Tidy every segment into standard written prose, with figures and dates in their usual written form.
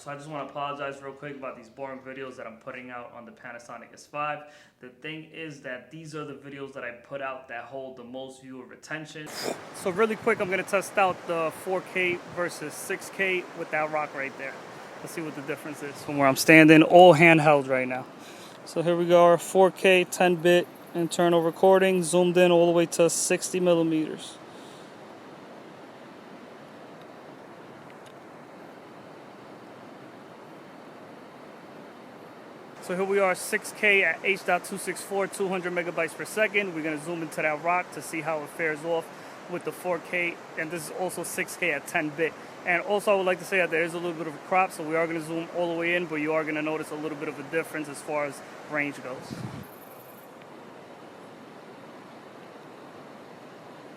So I just want to apologize real quick about these boring videos that I'm putting out on the Panasonic S5. The thing is that these are the videos that I put out that hold the most viewer retention. So really quick, I'm going to test out the 4K versus 6K with that rock right there. Let's see what the difference is from where I'm standing, all handheld right now. So here we go, our 4K 10-bit internal recording, zoomed in all the way to 60 millimeters. So here we are, 6K at H.264, 200 megabytes per second. We're going to zoom into that rock to see how it fares off with the 4K. And this is also 6K at 10-bit. And also I would like to say that there is a little bit of a crop, so we are going to zoom all the way in, but you are going to notice a little bit of a difference as far as range goes.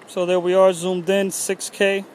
So there we are, zoomed in, 6K.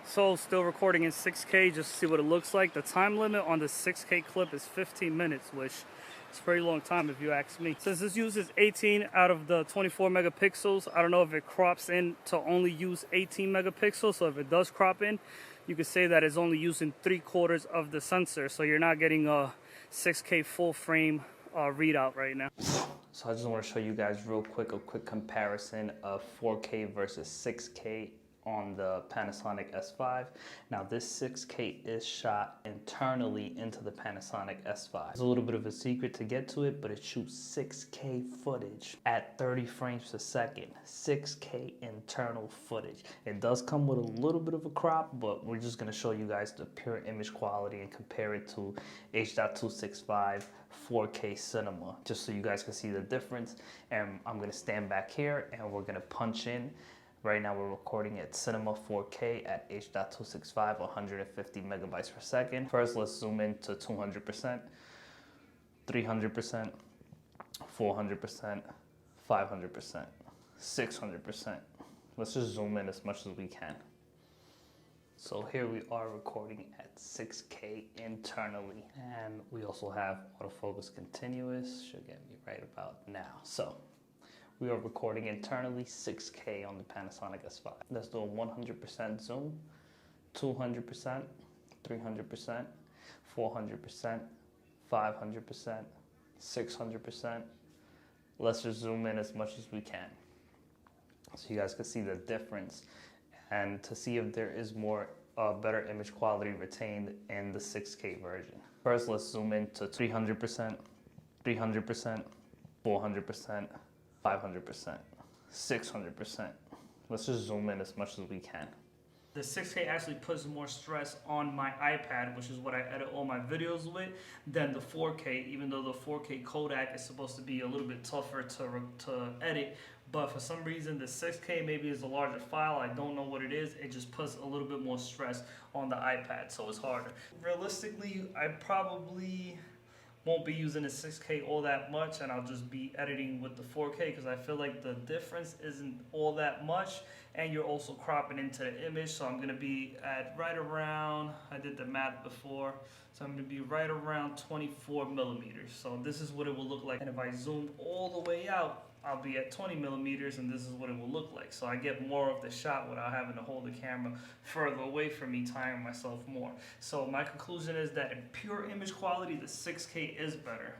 So still recording in 6K just to see what it looks like. The time limit on the 6K clip is 15 minutes, which is a very long time if you ask me. Since this uses 18 out of the 24 megapixels, I don't know if it crops in to only use 18 megapixels. So if it does crop in, you could say that it's only using 3/4 of the sensor. So you're not getting a 6K full frame readout right now. So I just want to show you guys real quick a quick comparison of 4K versus 6K on the Panasonic S5. Now this 6K is shot internally into the Panasonic S5. It's a little bit of a secret to get to it, but it shoots 6K footage at 30 frames per second. 6K internal footage. It does come with a little bit of a crop, but we're just gonna show you guys the pure image quality and compare it to H.265 4K cinema, just so you guys can see the difference. And I'm gonna stand back here and we're gonna punch in. Right now we're recording at Cinema 4K at H.265, 150 megabytes per second. First, let's zoom in to 200%, 300%, 400%, 500%, 600%. Let's just zoom in as much as we can. So here we are recording at 6K internally. And we also have autofocus continuous, should get me right about now. So we are recording internally 6K on the Panasonic S5. Let's do a 100% zoom, 200%, 300%, 400%, 500%, 600%. Let's just zoom in as much as we can so you guys can see the difference and to see if there is more better image quality retained in the 6K version. First, let's zoom in to 300%, 300%, 400%, 500%, 600%. Let's just zoom in as much as we can. The 6K actually puts more stress on my iPad, which is what I edit all my videos with, than the 4K, even though the 4K Kodak is supposed to be a little bit tougher to edit. But for some reason, the 6K maybe is a larger file. I don't know what it is. It just puts a little bit more stress on the iPad, so it's harder. Realistically, I probably won't be using the 6K all that much, and I'll just be editing with the 4K because I feel like the difference isn't all that much, and you're also cropping into the image. So I'm gonna be at right around, I did the math before, so I'm gonna be right around 24 millimeters. So this is what it will look like. And if I zoom all the way out, I'll be at 20 millimeters, and this is what it will look like. So I get more of the shot without having to hold the camera further away from me, tiring myself more. So my conclusion is that in pure image quality, the 6K is better,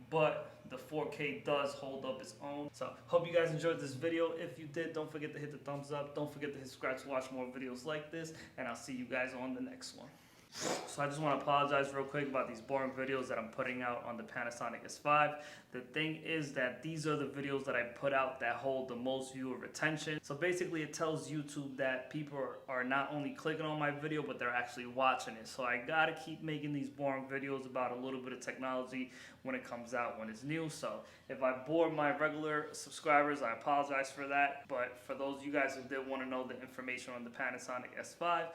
but the 4K does hold up its own. So hope you guys enjoyed this video. If you did, don't forget to hit the thumbs up. Don't forget to hit subscribe to watch more videos like this, and I'll see you guys on the next one. So I just want to apologize real quick about these boring videos that I'm putting out on the Panasonic S5. The thing is that these are the videos that I put out that hold the most viewer retention. So basically it tells YouTube that people are not only clicking on my video, but they're actually watching it. So I gotta keep making these boring videos about a little bit of technology when it comes out, when it's new. So if I bore my regular subscribers, I apologize for that. But for those of you guys who did want to know the information on the Panasonic S5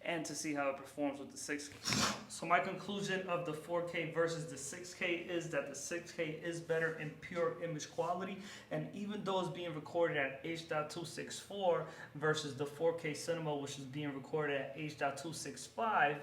and to see how it performs with the 6K. So my conclusion of the 4K versus the 6K is that the 6K is better in pure image quality, and even though it's being recorded at H.264 versus the 4K cinema, which is being recorded at H.265,